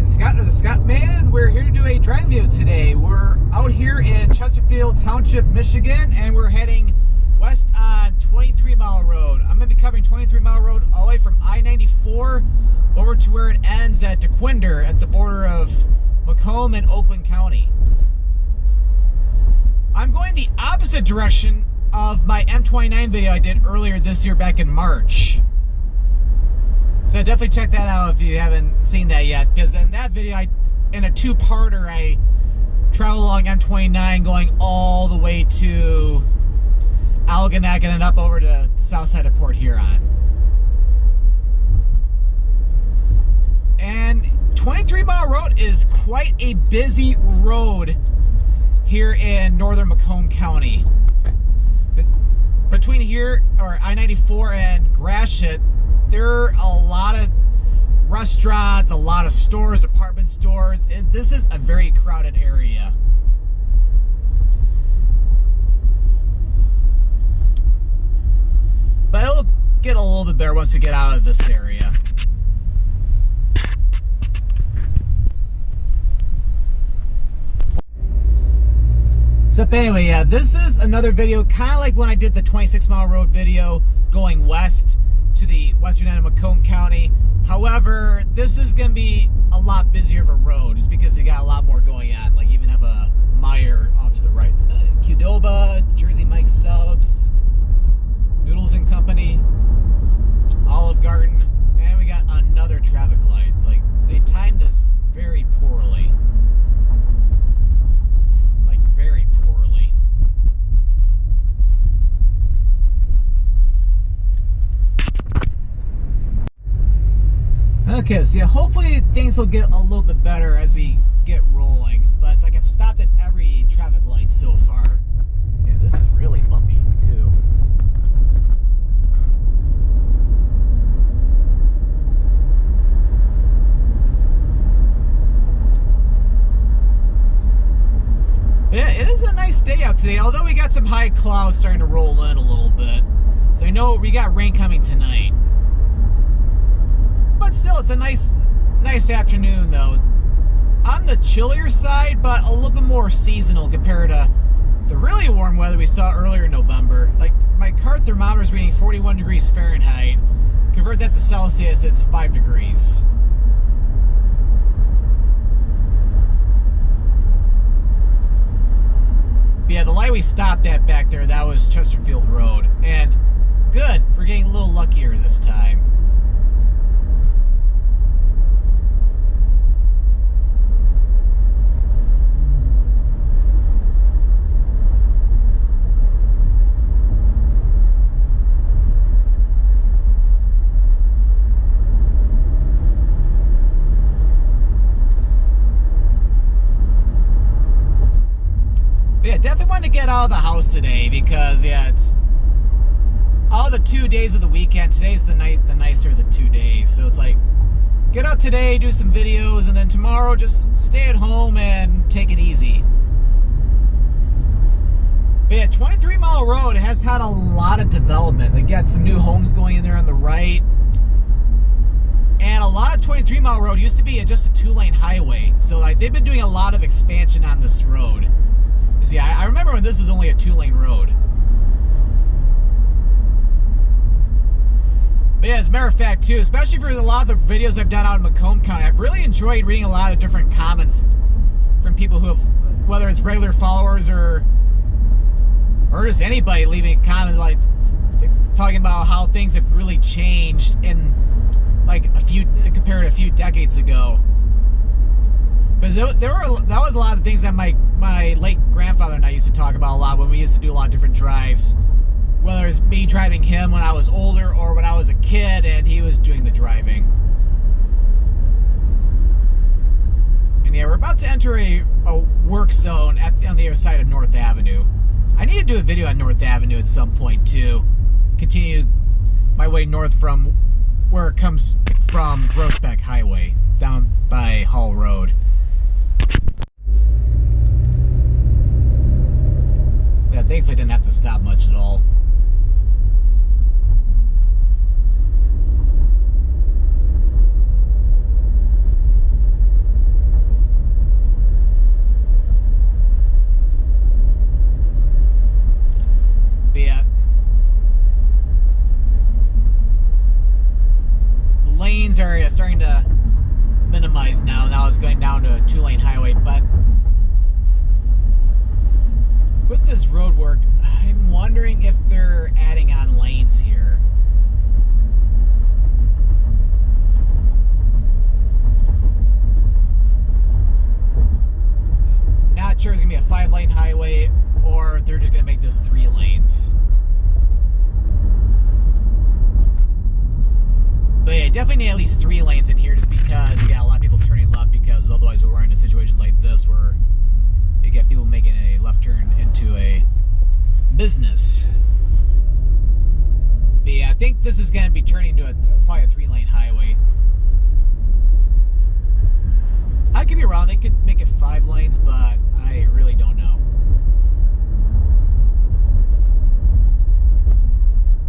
again, Scott or the Scott Man. We're here to do a drive video today. We're out here in Chesterfield Township, Michigan, and we're heading west on 23 Mile Road. I'm going to be covering 23 Mile Road all the way from I-94 over to where it ends at Dequindre at the border of Macomb and Oakland County. I'm going the opposite direction of my M29 video I did earlier this year back in March. So definitely check that out if you haven't seen that yet, because in that video, in a two-parter, I traveled along M29 going all the way to Algonac and then up over to the south side of Port Huron. And 23 Mile Road is quite a busy road here in northern Macomb County. Between here, or I-94 and Gratiot, there are a lot of restaurants, a lot of stores, department stores. This is a very crowded area. But it'll get a little bit better once we get out of this area. So anyway, yeah, this is another video, kind of like when I did the 26 Mile Road video going west to the western end of Macomb County. However, this is going to be a lot busier of a road just because they got a lot more going on. Like even have a Meyer off to the right. Qdoba, Jersey Mike's Subs, Noodles and Company, Olive Garden, and we got another traffic light. It's like they timed this very poorly. Like very poorly. Okay, so yeah, hopefully things will get a little bit better as we get rolling. But it's like I've stopped at every traffic light so far. Yeah, this is really bumpy too. Yeah, it is a nice day out today, although we got some high clouds starting to roll in a little bit. So I know we got rain coming tonight. But still, it's a nice afternoon, though. On the chillier side, but a little bit more seasonal compared to the really warm weather we saw earlier in November. Like, my car thermometer is reading 41 degrees Fahrenheit. Convert that to Celsius, it's 5 degrees. But yeah, the light we stopped at back there, that was Chesterfield Road. And good, we're getting a little luckier this time. Yeah, definitely wanted to get out of the house today because, yeah, it's all the 2 days of the weekend. Today's the nicer of the 2 days. So it's like, get out today, do some videos, and then tomorrow just stay at home and take it easy. But yeah, 23 Mile Road has had a lot of development. They got some new homes going in there on the right. And a lot of 23 Mile Road used to be just a 2-lane highway. So like they've been doing a lot of expansion on this road. Yeah, I remember when this was only a 2-lane road. But yeah, as a matter of fact, too, especially for a lot of the videos I've done out in Macomb County, I've really enjoyed reading a lot of different comments from people who have, whether it's regular followers or just anybody leaving comments like talking about how things have really changed in like compared to a few decades ago. Because that was a lot of things that my late grandfather and I used to talk about a lot when we used to do a lot of different drives. Whether it's me driving him when I was older or when I was a kid and he was doing the driving. And yeah, we're about to enter a work zone on the other side of North Avenue. I need to do a video on North Avenue at some point too. Continue my way north from where it comes from Groesbeck Highway down by Hall Road. Yeah, thankfully I didn't have to stop much at all. lanes are starting to minimize now. Now it's going down to a 2-lane highway, but with this road work, I'm wondering if they're adding on lanes here. Not sure if it's going to be a 5-lane highway or if they're just going to make this 3 lanes. But yeah, definitely need at least 3 lanes in here just because you got a lot of people turning left, because otherwise we'll run into situations like this where you get people making a left turn into a business. But yeah, I think this is going to be turning into probably a 3-lane highway. I could be wrong. They could make it 5 lanes, but I really don't know.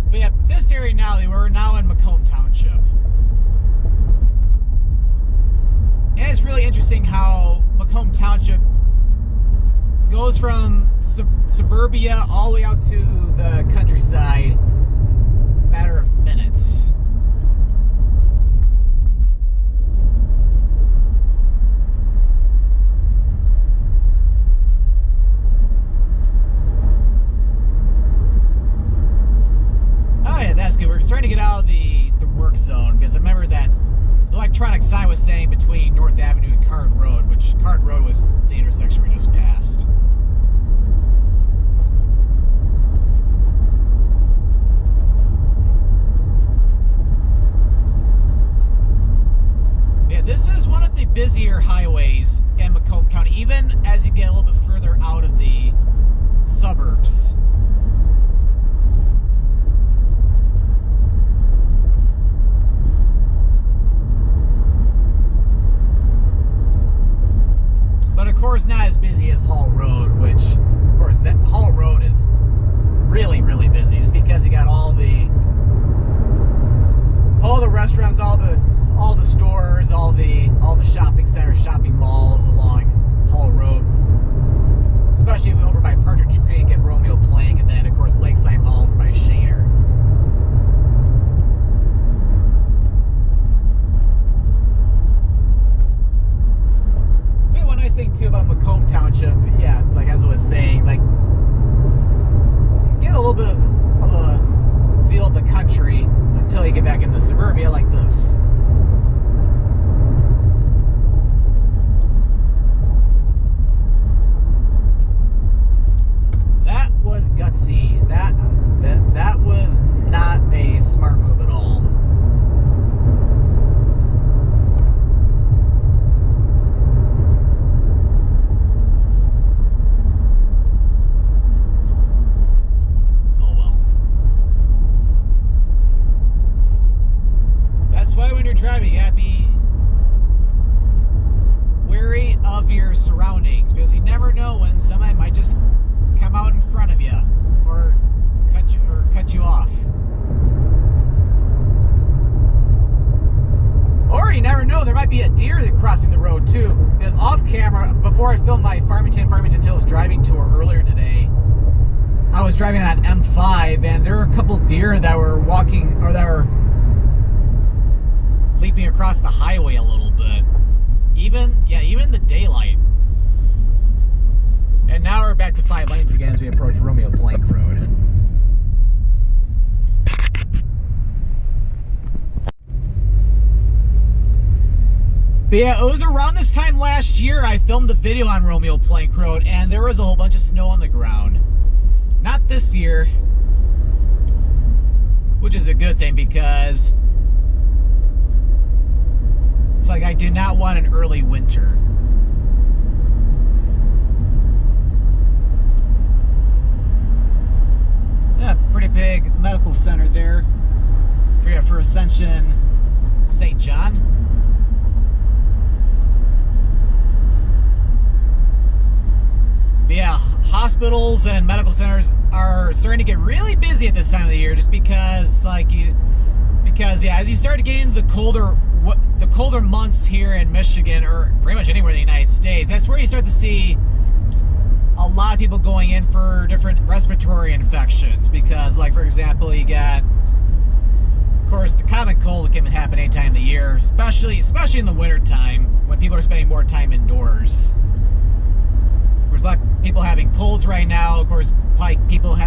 But yeah, this area now, we're now in Macomb Township. And it's really interesting how Macomb Township goes from suburbia all the way out to the countryside in a matter of minutes. Oh yeah, that's good. We're starting to get out of the work zone, because I remember that the electronic sign was saying between North Avenue and Card Road, which Card Road was the intersection we just passed. Yeah, this is one of the busier highways in Macomb County, even as you get a little bit further out of the suburbs. But of course not as busy as Hall Road, which of course that Hall Road is really, really busy just because you got all the restaurants, all the stores, all the shopping centers, shopping malls along Hall Road. Especially over by Partridge Creek and Romeo Plank, and then of course Lakeside Mall over by Shaner. One nice thing too about Macomb Township, yeah, it's like as I was saying, like get a little bit of a feel of the country until you get back into suburbia like this. That was gutsy. That was not a smart move at all. Why when you're driving, you gotta be wary of your surroundings, because you never know when somebody might just come out in front of you or cut you off. Or you never know, there might be a deer crossing the road too. Because off camera, before I filmed my Farmington Hills driving tour earlier today, I was driving on M5 and there were a couple deer that were walking, or that were leaping across the highway a little bit. Even the daylight. And now we're back to 5 lanes again as we approach Romeo Plank Road. But yeah, it was around this time last year I filmed a video on Romeo Plank Road, and there was a whole bunch of snow on the ground. Not this year, which is a good thing, because it's like I do not want an early winter. Yeah, pretty big medical center there for Ascension St. John. But yeah, hospitals and medical centers are starting to get really busy at this time of the year, just because as you start getting into the colder months here in Michigan, or pretty much anywhere in the United States, that's where you start to see a lot of people going in for different respiratory infections. Because, like, for example, you got, of course, the common cold can happen any time of the year, especially in the winter time when people are spending more time indoors. Of course, a lot of people having colds right now. Of course, probably people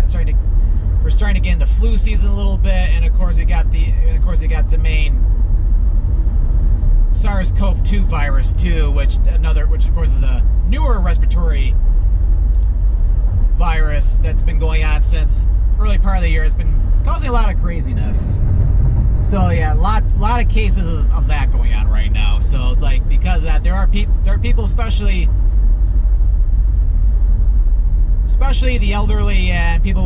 we're starting to get in the flu season a little bit, and of course we got the main SARS-CoV-2 virus too, which of course is a newer respiratory virus that's been going on since early part of the year. Has been causing a lot of craziness. So yeah, a lot of cases of that going on right now. So it's like, because of that, there are people, especially the elderly and people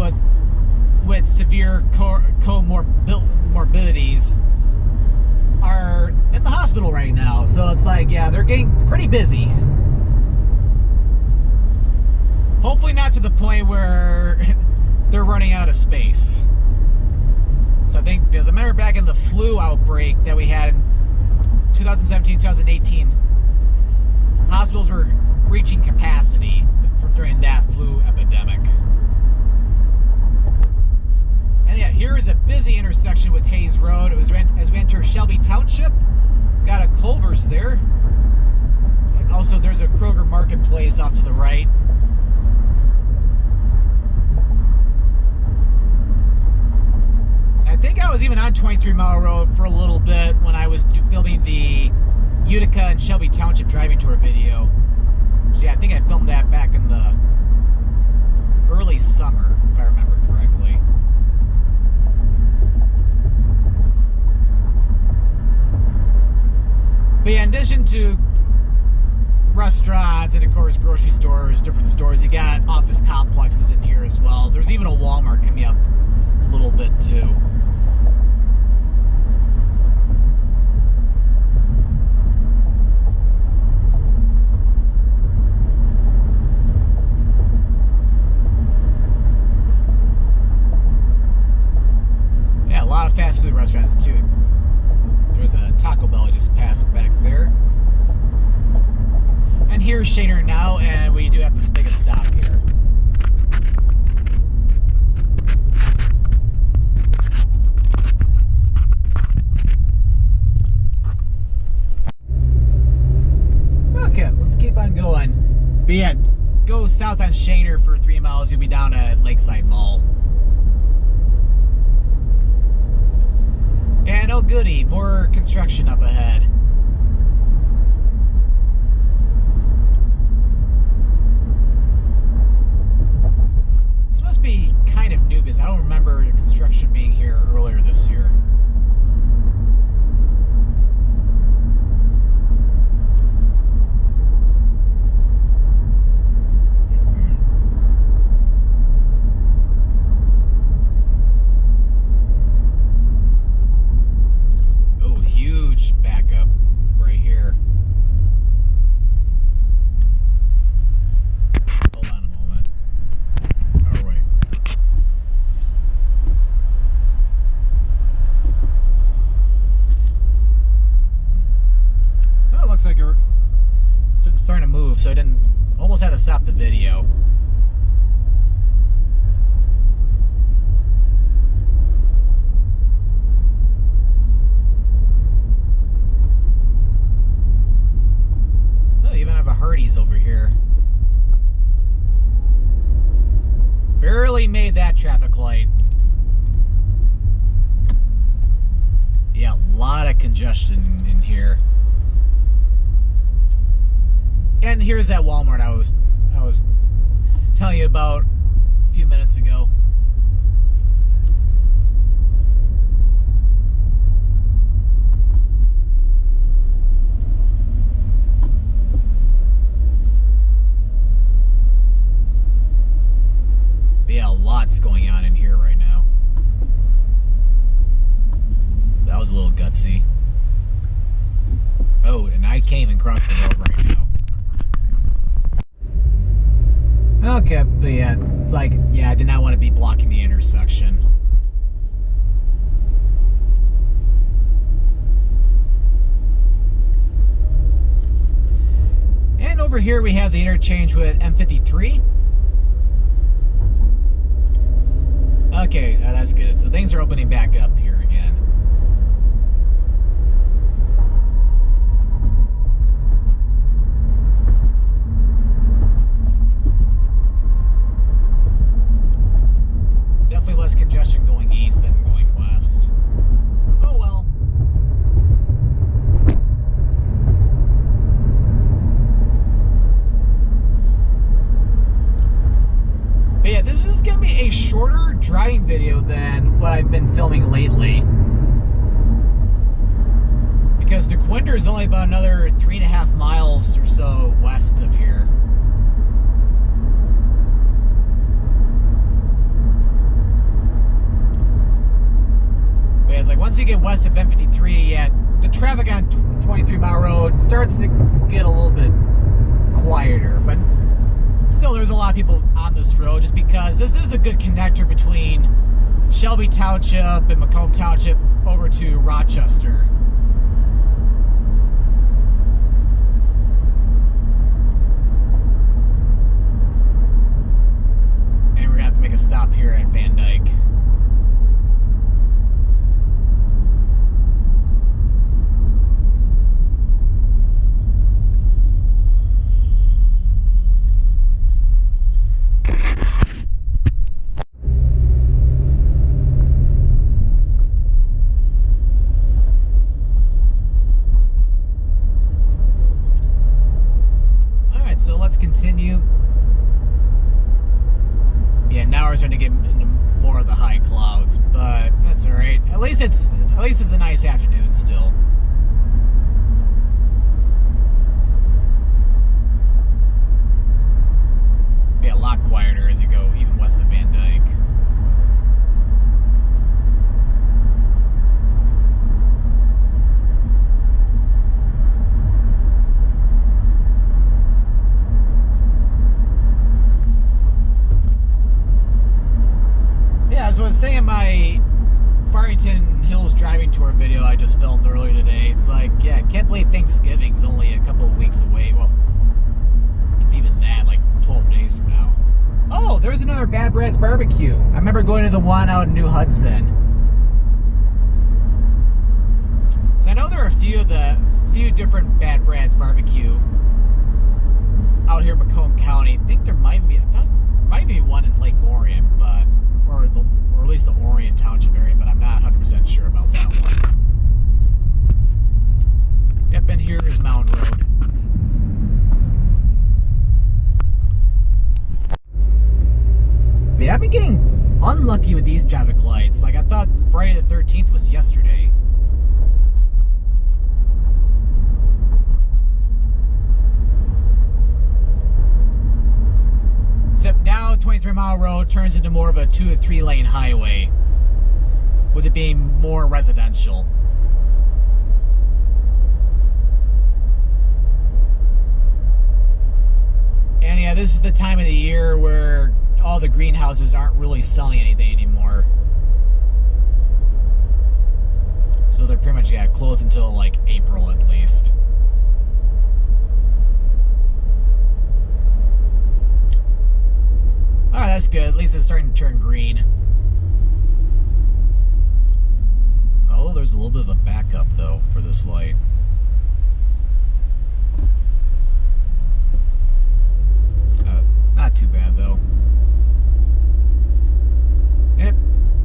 with severe comorbidities are in the hospital right now. So it's like, yeah, they're getting pretty busy. Hopefully not to the point where they're running out of space. So I think, because I remember back in the flu outbreak that we had in 2017, 2018, hospitals were reaching capacity during that flu epidemic. And yeah, here is a busy intersection with Hayes Road. It was as we enter Shelby Township. Got a Culver's there. And also there's a Kroger Marketplace off to the right. I think I was even on 23 Mile Road for a little bit when I was filming the Utica and Shelby Township driving tour video. So yeah, I think I filmed that back in the early summer, if I remember correctly. But yeah, in addition to restaurants and of course grocery stores, different stores, you got office complexes in here as well. There's even a Walmart coming up a little bit too. Yeah, a lot of fast food restaurants too. There's a Taco Bell I just passed back there. And here's Shaner now, and we do have to take a stop here. Okay, let's keep on going. But yeah, go south on Shaner for 3 miles, you'll be down at Lakeside Mall. And oh goody, more construction up ahead. This must be kind of new because I don't remember construction being here earlier this year. Starting to move, so I almost had to stop the video. Oh, they even have a Hardee's over here. Barely made that traffic light. Yeah, a lot of congestion in here. And here's that Walmart I was telling you about a few minutes ago. But yeah, lots going on in here right now. That was a little gutsy. Oh, and I can't even cross the road right now. Okay, but yeah, I did not want to be blocking the intersection. And over here we have the interchange with M53. Okay, that's good. So things are opening back up here again. shorter driving video than what I've been filming lately. Because Dequindre is only about another 3.5 miles or so west of here. But it's like once you get west of M53, yeah, the traffic on 23 Mile Road starts to get a little bit quieter, but still there's a lot of people on this road just because this is a good connector between Shelby Township and Macomb Township over to Rochester. And we're gonna have to make a stop here at Van Dyke. So let's continue. Yeah, now we're starting to get into more of the high clouds, but that's all right. At least it's a nice afternoon still. Yeah, a lot quieter as you go even west of Van Dyke. As I was saying, my Farmington Hills driving tour video I just filmed earlier today, it's like, yeah, I can't believe Thanksgiving's only a couple of weeks away. Well, if even that, like 12 days from now. Oh, there's another Bad Brad's Barbecue. I remember going to the one out in New Hudson. So I know there are a few different Bad Brad's Barbecue out here in Macomb County. I think there might be one in Lake Orion, but or at least the Orion Township area, but I'm not 100% sure about that one. Yep, and here's Mountain Road. Yeah, I've been getting unlucky with these traffic lights. Like, I thought Friday the 13th was yesterday. Except now 23 Mile Road turns into more of a 2 to 3 lane highway, with it being more residential. And yeah, this is the time of the year where all the greenhouses aren't really selling anything anymore. So they're pretty much, yeah, closed until like April at least. Alright, that's good. At least it's starting to turn green. Oh, there's a little bit of a backup, though, for this light. Not too bad, though. Yep.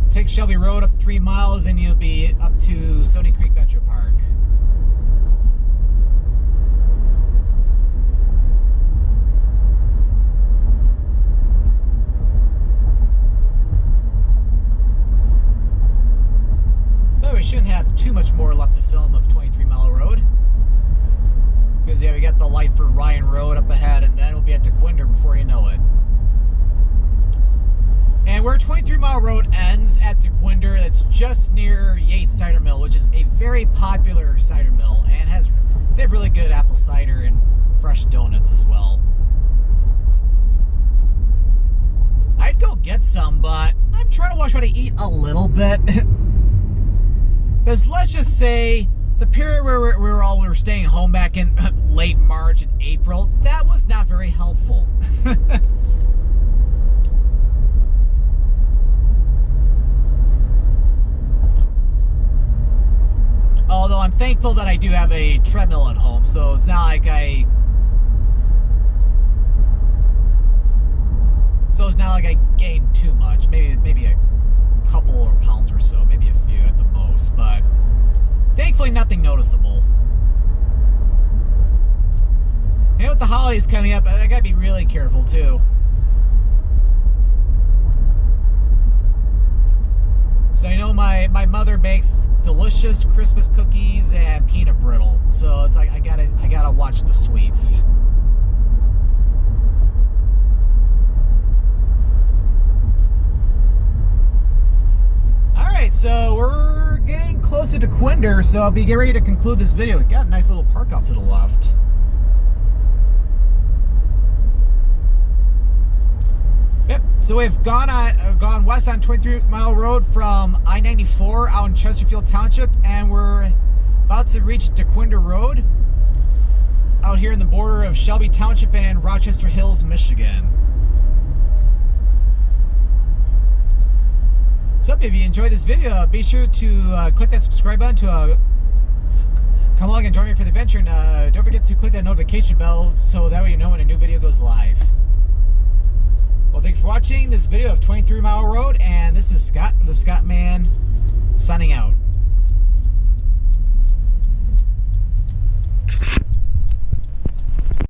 Take Shelby Road up 3 miles and you'll be up to Stony Creek Metro Park. We shouldn't have too much more left to film of 23 Mile Road, because yeah, we got the light for Ryan Road up ahead, and then we'll be at Dequindre before you know it. And where 23 Mile Road ends at Dequindre, that's just near Yates Cider Mill, which is a very popular cider mill, and they have really good apple cider and fresh donuts as well. I'd go get some, but I'm trying to watch what I eat a little bit. Because let's just say the period where we were staying home back in late March and April, that was not very helpful. Although I'm thankful that I do have a treadmill at home, so it's not like I gained too much. Maybe a couple or pounds or so, maybe a few at the most, but thankfully nothing noticeable. And with the holidays coming up, I gotta be really careful too. So I know my mother makes delicious Christmas cookies and peanut brittle. So it's like I gotta watch the sweets. Alright, so we're getting close to Dequindre, so I'll be getting ready to conclude this video. We've got a nice little park out to the left. Yep, so we've gone west on 23 Mile Road from I-94 out in Chesterfield Township, and we're about to reach Dequindre Rd out here in the border of Shelby Township and Rochester Hills, Michigan. So if you enjoyed this video, be sure to click that subscribe button to come along and join me for the adventure, and don't forget to click that notification bell so that way you know when a new video goes live. Well, thanks for watching this video of 23 Mile Road, and this is Scott, the Scottman, signing out.